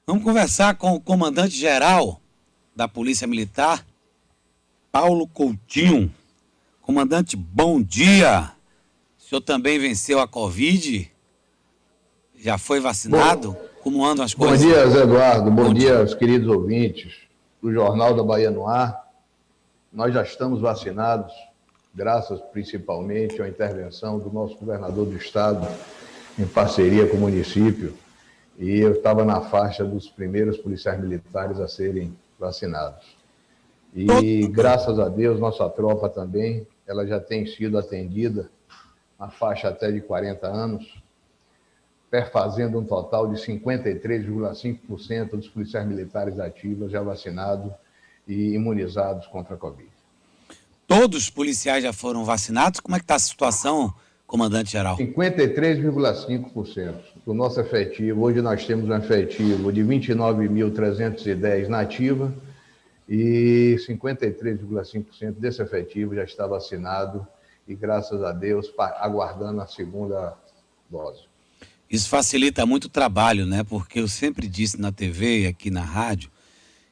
Vamos conversar com o comandante-geral da Polícia Militar, Paulo Coutinho. Comandante, bom dia. O senhor também venceu a Covid? Já foi vacinado? Como andam as Bom coisas? dia, Zé Eduardo. Bom dia dia aos queridos ouvintes do Jornal da Bahia no Ar. Nós já estamos vacinados, graças principalmente à intervenção do nosso governador do estado, em parceria com o município. E eu estava na faixa dos primeiros policiais militares a serem vacinados. E graças a Deus, nossa tropa também, ela já tem sido atendida na faixa até de 40 anos, perfazendo um total de 53,5% dos policiais militares ativos já vacinados e imunizados contra a Covid. Todos os policiais já foram vacinados? Como é que está a situação, comandante-geral? 53,5% do nosso efetivo. Hoje nós temos um efetivo de 29.310 na ativa e 53,5% desse efetivo já está vacinado e, graças a Deus, aguardando a segunda dose. Isso facilita muito o trabalho, né? Porque eu sempre disse na TV e aqui na rádio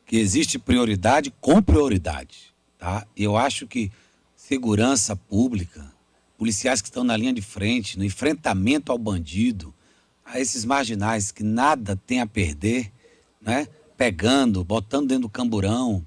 que existe prioridade com prioridade, tá? E eu acho que segurança pública, policiais que estão na linha de frente, no enfrentamento ao bandido, a esses marginais que nada têm a perder, né? Pegando, botando dentro do camburão,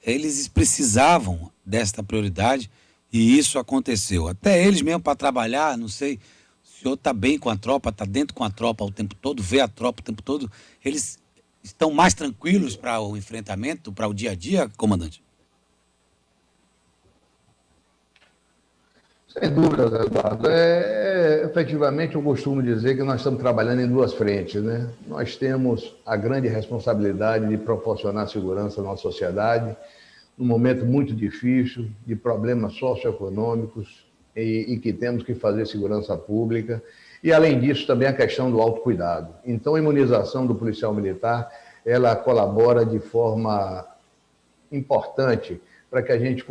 eles precisavam desta prioridade e isso aconteceu. Até eles mesmo para trabalhar, não sei, o senhor está bem com a tropa, está dentro com a tropa o tempo todo, vê a tropa o tempo todo, eles estão mais tranquilos para o enfrentamento, para o dia a dia, comandante? Sem dúvida, Eduardo. Efetivamente, eu costumo dizer que nós estamos trabalhando em duas frentes, né? Nós temos a grande responsabilidade de proporcionar segurança à nossa sociedade, num momento muito difícil, de problemas socioeconômicos, e que temos que fazer segurança pública. E, além disso, também a questão do autocuidado. Então, a imunização do policial militar, ela colabora de forma importante para que a gente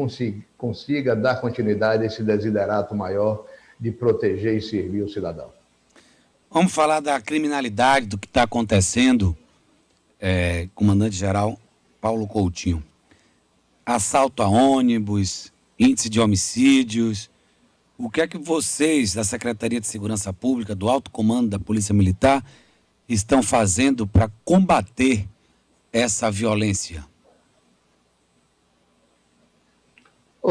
consiga dar continuidade a esse desiderato maior de proteger e servir o cidadão. Vamos falar da criminalidade, do que está acontecendo, comandante-geral Paulo Coutinho. Assalto a ônibus, índice de homicídios. O que é que vocês, da Secretaria de Segurança Pública, do Alto Comando da Polícia Militar, estão fazendo para combater essa violência?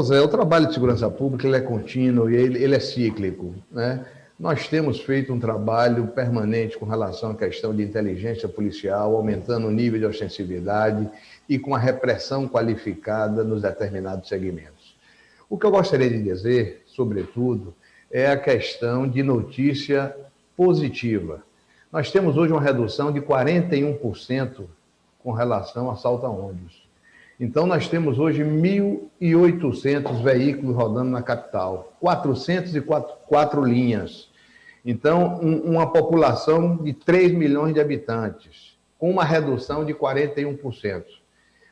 Zé, o trabalho de segurança pública ele é contínuo e ele é cíclico, né? Nós temos feito um trabalho permanente com relação à questão de inteligência policial, aumentando o nível de ostensividade e com a repressão qualificada nos determinados segmentos. O que eu gostaria de dizer, sobretudo, é a questão de notícia positiva. Nós temos hoje uma redução de 41% com relação a assalto a ônibus. Então, nós temos hoje 1.800 veículos rodando na capital, 404 linhas. Então, uma população de 3 milhões de habitantes, com uma redução de 41%.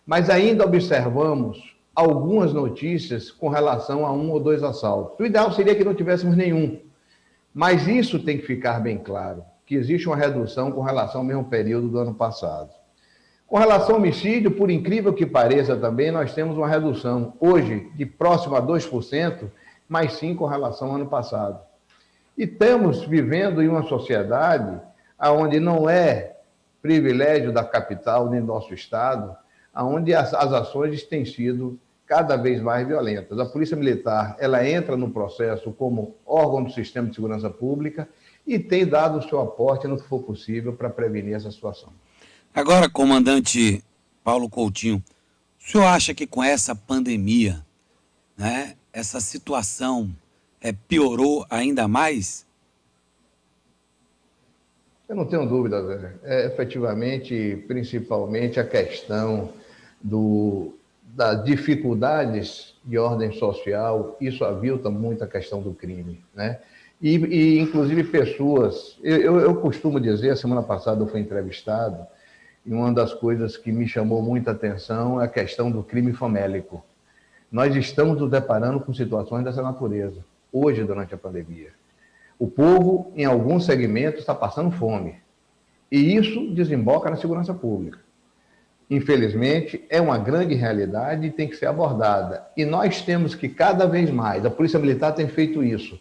Mas ainda observamos algumas notícias com relação a 1 ou 2 assaltos. O ideal seria que não tivéssemos nenhum. Mas isso tem que ficar bem claro, que existe uma redução com relação ao mesmo período do ano passado. Com relação ao homicídio, por incrível que pareça também, nós temos uma redução hoje de próximo a 2%, mas sim com relação ao ano passado. E estamos vivendo em uma sociedade onde não é privilégio da capital nem do nosso estado, onde as ações têm sido cada vez mais violentas. A Polícia Militar, ela entra no processo como órgão do sistema de segurança pública e tem dado o seu aporte no que for possível para prevenir essa situação. Agora, comandante Paulo Coutinho, o senhor acha que com essa pandemia, né, essa situação piorou ainda mais? Eu não tenho dúvida, Zé. Efetivamente, principalmente a questão das dificuldades de ordem social, isso avilta muito a questão do crime, né? E inclusive, pessoas... Eu costumo dizer, a semana passada eu fui entrevistado, e uma das coisas que me chamou muita atenção é a questão do crime famélico. Nós estamos nos deparando com situações dessa natureza, hoje, durante a pandemia. O povo, em alguns segmentos, está passando fome. E isso desemboca na segurança pública. Infelizmente, é uma grande realidade e tem que ser abordada. E nós temos que, cada vez mais, a Polícia Militar tem feito isso,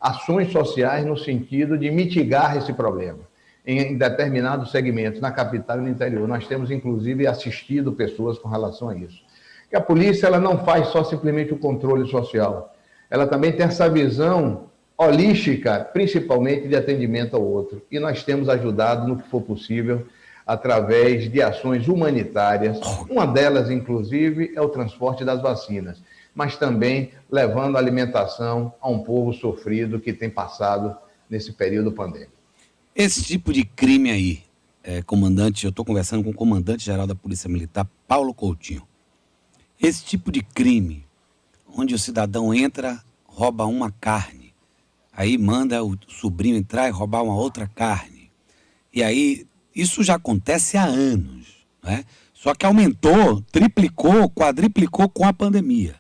ações sociais no sentido de mitigar esse problema em determinados segmentos, na capital e no interior. Nós temos, inclusive, assistido pessoas com relação a isso. Que a polícia ela não faz só simplesmente o controle social, ela também tem essa visão holística, principalmente de atendimento ao outro. E nós temos ajudado no que for possível, através de ações humanitárias. Uma delas, inclusive, é o transporte das vacinas, mas também levando alimentação a um povo sofrido que tem passado nesse período pandêmico. Esse tipo de crime aí, comandante, eu estou conversando com o comandante-geral da Polícia Militar, Paulo Coutinho. Esse tipo de crime, onde o cidadão entra, rouba uma carne, aí manda o sobrinho entrar e roubar uma outra carne, e aí isso já acontece há anos, né? Só que aumentou, triplicou, quadriplicou com a pandemia.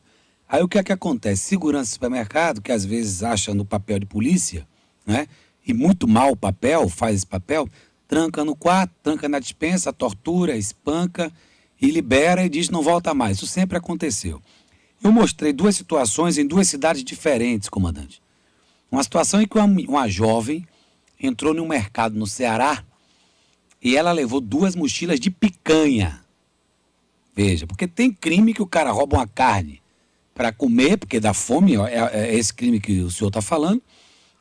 Aí o que é que acontece? Segurança de supermercado, que às vezes acha no papel de polícia, né? E muito mal o papel, faz esse papel, tranca no quarto, tranca na despensa, tortura, espanca e libera e diz não volta mais. Isso sempre aconteceu. Eu mostrei duas situações em duas cidades diferentes, comandante. Uma situação em que uma jovem entrou num mercado no Ceará e ela levou 2 mochilas de picanha. Veja, porque tem crime que o cara rouba uma carne para comer, porque dá fome, é esse crime que o senhor está falando,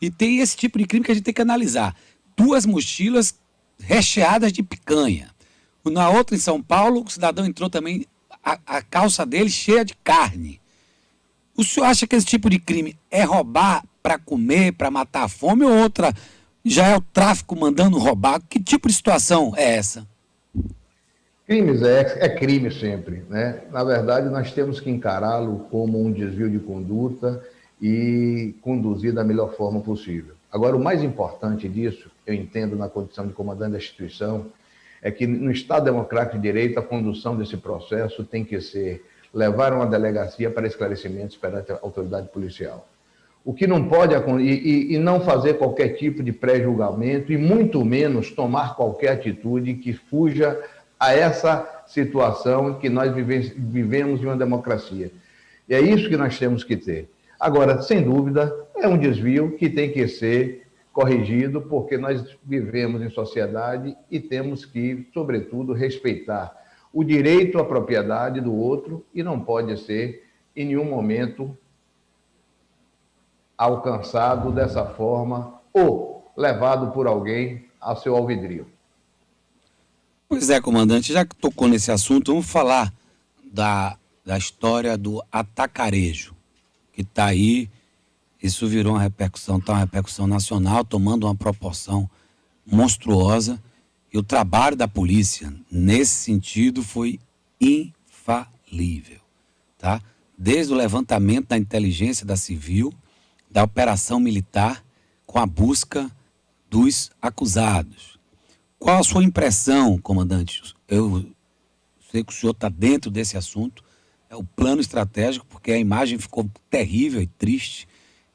e tem esse tipo de crime que a gente tem que analisar. 2 mochilas recheadas de picanha. Na outra, em São Paulo, o cidadão entrou também, a calça dele cheia de carne. O senhor acha que esse tipo de crime é roubar para comer, para matar a fome, ou outra já é o tráfico mandando roubar? Que tipo de situação é essa? Crimes é crime sempre, né? Na verdade, nós temos que encará-lo como um desvio de conduta e conduzir da melhor forma possível. Agora, o mais importante disso, eu entendo na condição de comandante da instituição, é que no Estado Democrático de Direito, a condução desse processo tem que ser levar uma delegacia para esclarecimentos perante a autoridade policial. O que não pode e não fazer qualquer tipo de pré-julgamento e muito menos tomar qualquer atitude que fuja a essa situação que nós vivemos em uma democracia. E é isso que nós temos que ter. Agora, sem dúvida, é um desvio que tem que ser corrigido, porque nós vivemos em sociedade e temos que, sobretudo, respeitar o direito à propriedade do outro e não pode ser, em nenhum momento, alcançado dessa forma ou levado por alguém ao seu alvidrio. Pois é, comandante, já que tocou nesse assunto, vamos falar da história do atacarejo, que está aí. Isso virou uma repercussão nacional, tomando uma proporção monstruosa. E o trabalho da polícia, nesse sentido, foi infalível. Tá? Desde o levantamento da inteligência da civil, da operação militar, com a busca dos acusados. Qual a sua impressão, comandante? Eu sei que o senhor está dentro desse assunto. É o plano estratégico, porque a imagem ficou terrível e triste.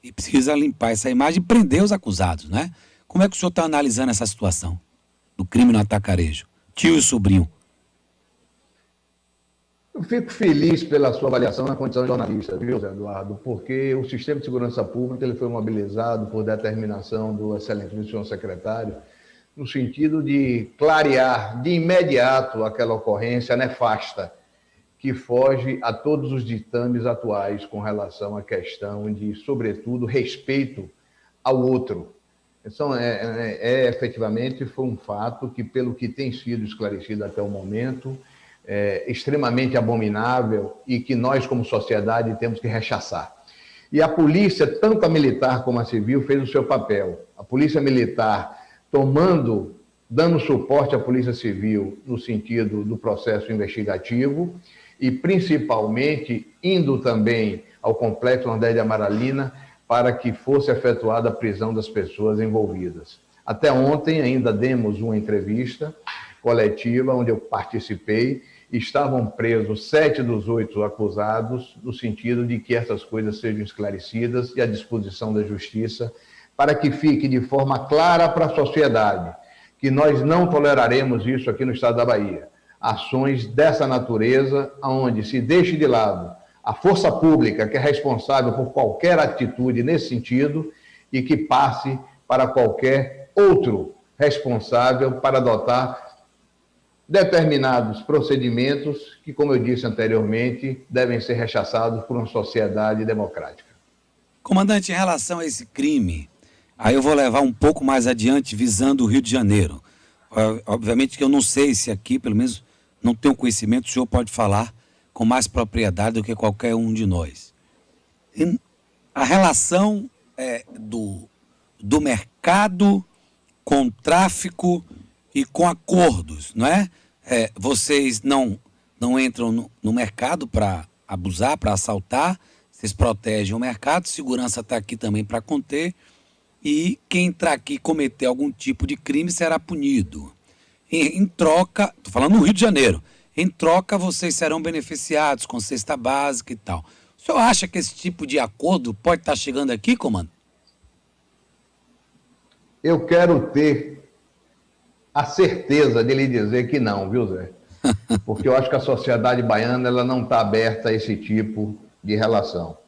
E precisa limpar essa imagem e prender os acusados, né? Como é que o senhor está analisando essa situação do crime no atacarejo? Tio e sobrinho. Eu fico feliz pela sua avaliação na condição de jornalista, viu, Zé Eduardo? Porque o sistema de segurança pública ele foi mobilizado por determinação do excelentíssimo senhor secretário, no sentido de clarear de imediato aquela ocorrência nefasta que foge a todos os ditames atuais com relação à questão de, sobretudo, respeito ao outro. Então, efetivamente, foi um fato que, pelo que tem sido esclarecido até o momento, é extremamente abominável e que nós, como sociedade, temos que rechaçar. E a polícia, tanto a militar como a civil, fez o seu papel. A polícia militar dando suporte à polícia civil no sentido do processo investigativo e, principalmente, indo também ao Complexo Nordeste de Amaralina para que fosse efetuada a prisão das pessoas envolvidas. Até ontem ainda demos uma entrevista coletiva onde eu participei. Estavam presos 7 dos 8 acusados, no sentido de que essas coisas sejam esclarecidas e à disposição da Justiça, para que fique de forma clara para a sociedade que nós não toleraremos isso aqui no estado da Bahia. Ações dessa natureza, onde se deixe de lado a força pública, que é responsável por qualquer atitude nesse sentido, e que passe para qualquer outro responsável para adotar determinados procedimentos que, como eu disse anteriormente, devem ser rechaçados por uma sociedade democrática. Comandante, em relação a esse crime, aí eu vou levar um pouco mais adiante visando o Rio de Janeiro. Obviamente que eu não sei se aqui, pelo menos não tenho conhecimento, o senhor pode falar com mais propriedade do que qualquer um de nós. E a relação do mercado com tráfico e com acordos, não é? Vocês não entram no mercado para abusar, para assaltar, vocês protegem o mercado, segurança está aqui também para conter, e quem entrar aqui e cometer algum tipo de crime será punido. Em troca, estou falando no Rio de Janeiro, em troca vocês serão beneficiados com cesta básica e tal. O senhor acha que esse tipo de acordo pode estar chegando aqui, comando? Eu quero ter a certeza de lhe dizer que não, viu, Zé? Porque eu acho que a sociedade baiana ela não está aberta a esse tipo de relação.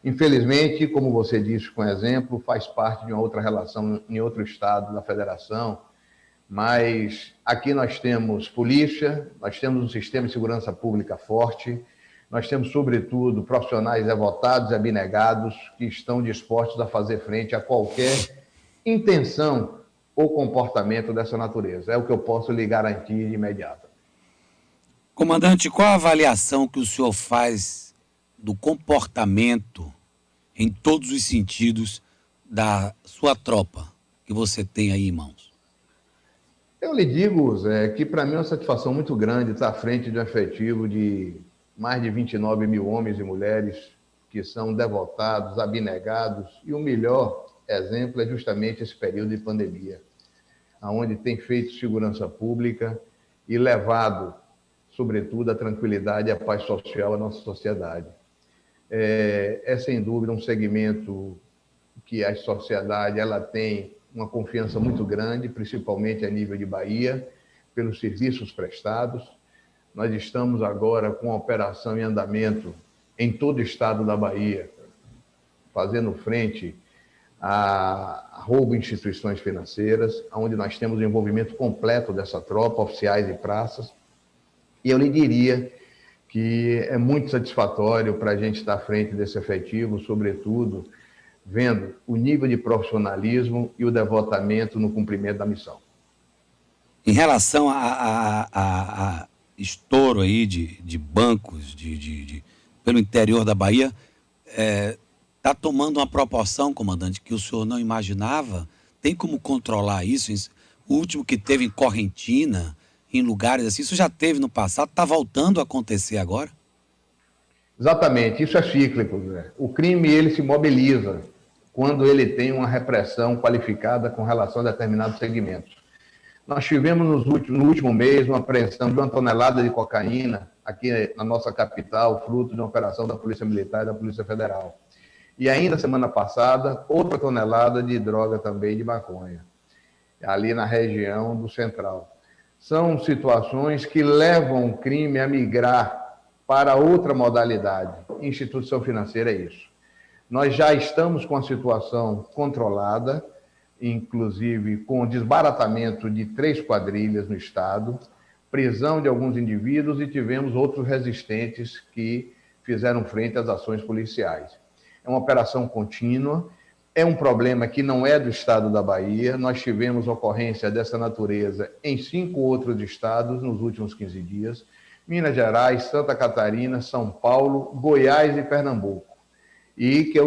Infelizmente, como você disse com exemplo, faz parte de uma outra relação em outro estado da federação, mas aqui nós temos polícia, nós temos um sistema de segurança pública forte, nós temos, sobretudo, profissionais devotados e abnegados que estão dispostos a fazer frente a qualquer intenção ou comportamento dessa natureza. É o que eu posso lhe garantir de imediato. Comandante, qual a avaliação que o senhor faz do comportamento em todos os sentidos da sua tropa que você tem aí em mãos? Eu lhe digo, Zé, que para mim é uma satisfação muito grande estar à frente de um efetivo de mais de 29 mil homens e mulheres que são devotados, abnegados, e o melhor exemplo é justamente esse período de pandemia, onde tem feito segurança pública e levado, sobretudo, a tranquilidade e a paz social à nossa sociedade. É sem dúvida um segmento que a sociedade ela tem uma confiança muito grande, principalmente a nível de Bahia, pelos serviços prestados. Nós estamos agora com a operação em andamento em todo o estado da Bahia, fazendo frente a roubo em instituições financeiras, onde nós temos o envolvimento completo dessa tropa, oficiais e praças. E eu lhe diria que é muito satisfatório para a gente estar à frente desse efetivo, sobretudo vendo o nível de profissionalismo e o devotamento no cumprimento da missão. Em relação a estouro aí de bancos pelo interior da Bahia, está tomando uma proporção, comandante, que o senhor não imaginava? Tem como controlar isso? O último que teve em Correntina, em lugares assim, isso já teve no passado, está voltando a acontecer agora? Exatamente, isso é cíclico, Zé. O crime ele se mobiliza quando ele tem uma repressão qualificada com relação a determinados segmentos. Nós tivemos no último mês uma apreensão de 1 tonelada de cocaína aqui na nossa capital, fruto de uma operação da Polícia Militar e da Polícia Federal. E ainda semana passada, outra tonelada de droga também de maconha, ali na região do Central. São situações que levam o crime a migrar para outra modalidade. Instituição financeira é isso. Nós já estamos com a situação controlada, inclusive com desbaratamento de 3 quadrilhas no estado, prisão de alguns indivíduos e tivemos outros resistentes que fizeram frente às ações policiais. É uma operação contínua, é um problema que não é do estado da Bahia. Nós tivemos ocorrência dessa natureza em 5 outros estados nos últimos 15 dias, Minas Gerais, Santa Catarina, São Paulo, Goiás e Pernambuco. E que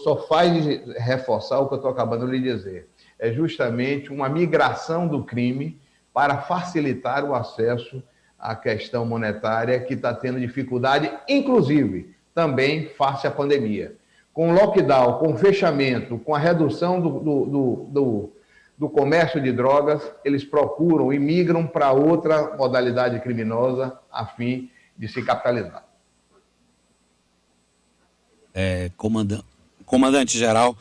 só faz reforçar o que eu estou acabando de lhe dizer. É justamente uma migração do crime para facilitar o acesso à questão monetária que está tendo dificuldade, inclusive, também face à pandemia. Com o lockdown, com o fechamento, com a redução do comércio de drogas, eles procuram e migram para outra modalidade criminosa a fim de se capitalizar. Comandante-geral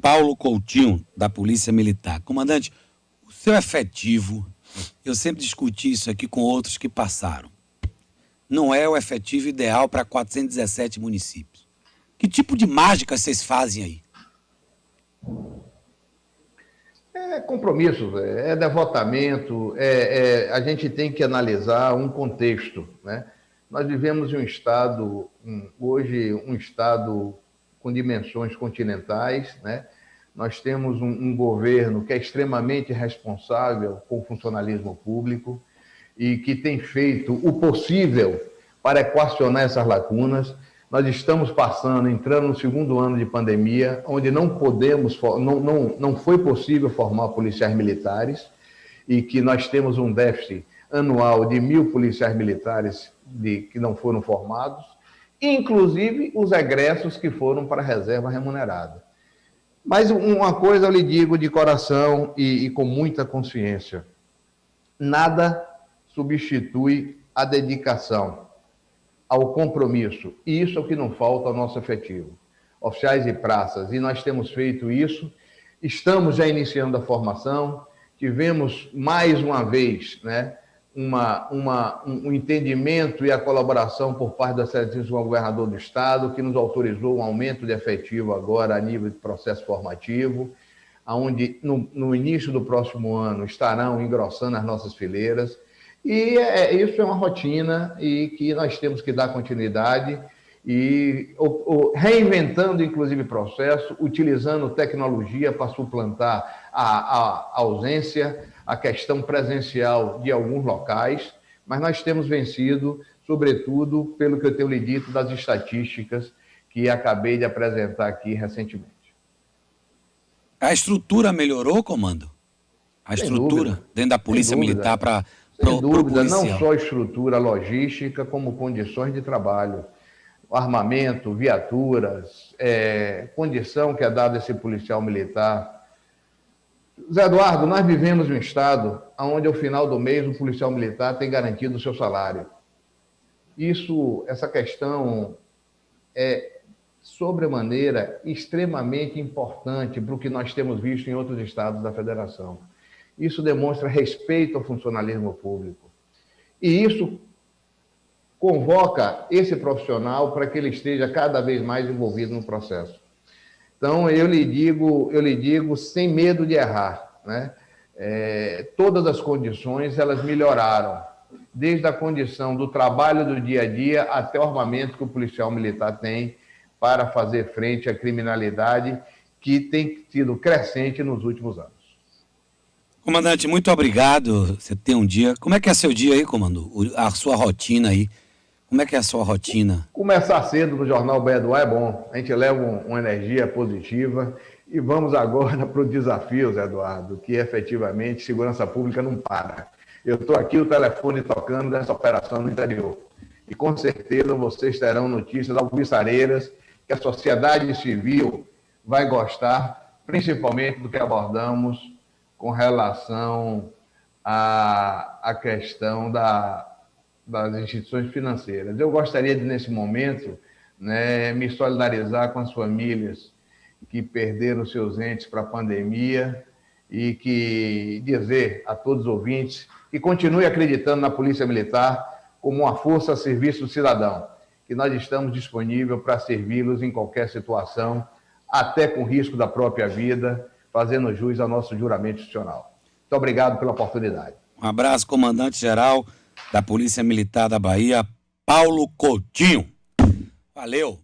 Paulo Coutinho, da Polícia Militar. Comandante, o seu efetivo, eu sempre discuti isso aqui com outros que passaram, não é o efetivo ideal para 417 municípios. Que tipo de mágica vocês fazem aí? É compromisso, é devotamento, a gente tem que analisar um contexto, né? Nós vivemos em um estado, hoje, um estado com dimensões continentais, né? Nós temos um governo que é extremamente responsável com o funcionalismo público e que tem feito o possível para equacionar essas lacunas. Nós estamos entrando no segundo ano de pandemia, onde não foi possível formar policiais militares e que nós temos um déficit anual de 1.000 policiais militares que não foram formados, inclusive os egressos que foram para a reserva remunerada. Mas uma coisa eu lhe digo de coração e com muita consciência: nada substitui a dedicação ao compromisso. E isso é o que não falta ao nosso efetivo. Oficiais e praças, e nós temos feito isso. Estamos já iniciando a formação, tivemos mais uma vez, né, um entendimento e a colaboração por parte da Secretaria do Governador do Estado, que nos autorizou um aumento de efetivo agora a nível de processo formativo, onde no início do próximo ano estarão engrossando as nossas fileiras. E isso é uma rotina e que nós temos que dar continuidade e reinventando, inclusive, processo, utilizando tecnologia para suplantar a ausência, a questão presencial de alguns locais, mas nós temos vencido, sobretudo, pelo que eu tenho lhe dito das estatísticas que acabei de apresentar aqui recentemente. A estrutura melhorou, comando? A estrutura dentro da Polícia Militar para... Sem dúvida, não só estrutura logística, como condições de trabalho, armamento, viaturas, condição que é dada a esse policial militar. Zé Eduardo, nós vivemos em um estado onde, ao final do mês, o policial militar tem garantido o seu salário. Essa questão é, sobremaneira, extremamente importante para o que nós temos visto em outros estados da federação. Isso demonstra respeito ao funcionalismo público. E isso convoca esse profissional para que ele esteja cada vez mais envolvido no processo. Então, eu lhe digo sem medo de errar, né? Todas as condições, elas melhoraram, desde a condição do trabalho do dia a dia até o armamento que o policial militar tem para fazer frente à criminalidade que tem sido crescente nos últimos anos. Comandante, muito obrigado. Você tem um dia... Como é que é seu dia aí, comando? A sua rotina aí. Como é que é a sua rotina? Começar cedo no Jornal Bedoá é bom. A gente leva uma energia positiva. E vamos agora para o desafio, Zé Eduardo, que efetivamente segurança pública não para. Eu estou aqui, o telefone tocando dessa operação no interior. E com certeza vocês terão notícias alvissareiras que a sociedade civil vai gostar, principalmente do que abordamos com relação à questão das instituições financeiras. Eu gostaria de, nesse momento, né, me solidarizar com as famílias que perderam seus entes para a pandemia e que dizer a todos os ouvintes que continue acreditando na Polícia Militar como uma força a serviço do cidadão, que nós estamos disponíveis para servi-los em qualquer situação, até com risco da própria vida, fazendo jus ao nosso juramento institucional. Muito obrigado pela oportunidade. Um abraço, comandante-geral da Polícia Militar da Bahia, Paulo Coutinho. Valeu!